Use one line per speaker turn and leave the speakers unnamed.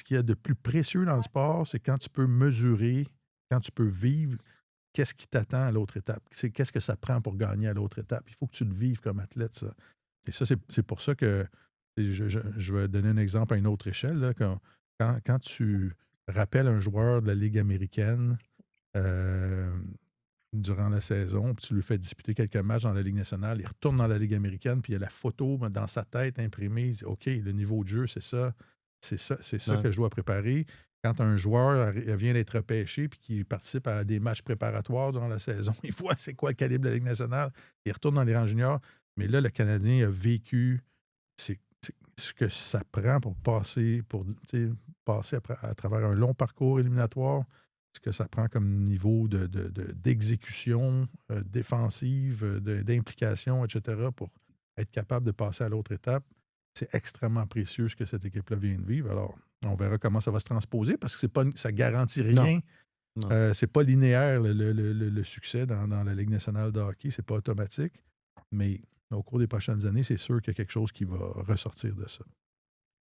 ce qu'il y a de plus précieux dans le sport, c'est quand tu peux mesurer, quand tu peux vivre qu'est-ce qui t'attend à l'autre étape. Qu'est-ce que ça prend pour gagner à l'autre étape. Il faut que tu le vives comme athlète, ça. Et ça, c'est pour ça que je vais donner un exemple à une autre échelle. Là, quand tu rappelles un joueur de la Ligue américaine euh, durant la saison, puis tu lui fais disputer quelques matchs dans la Ligue nationale, il retourne dans la Ligue américaine, puis il y a la photo dans sa tête imprimée. Il dit OK, le niveau de jeu, c'est ça
Ouais.
que je dois préparer. Quand un joueur vient d'être repêché puis qu'il participe à des matchs préparatoires durant la saison, il voit c'est quoi le calibre de la Ligue nationale, il retourne dans les rangs juniors. Mais là, le Canadien a vécu c'est ce que ça prend pour passer à travers un long parcours éliminatoire, ce que ça prend comme niveau d'exécution défensive, d'implication, etc., pour être capable de passer à l'autre étape. C'est extrêmement précieux ce que cette équipe-là vient de vivre. Alors, on verra comment ça va se transposer parce que ça ne garantit
Non,
rien.
non.
C'est pas linéaire le succès dans la Ligue nationale de hockey. C'est pas automatique. Mais au cours des prochaines années, c'est sûr qu'il y a quelque chose qui va ressortir de ça.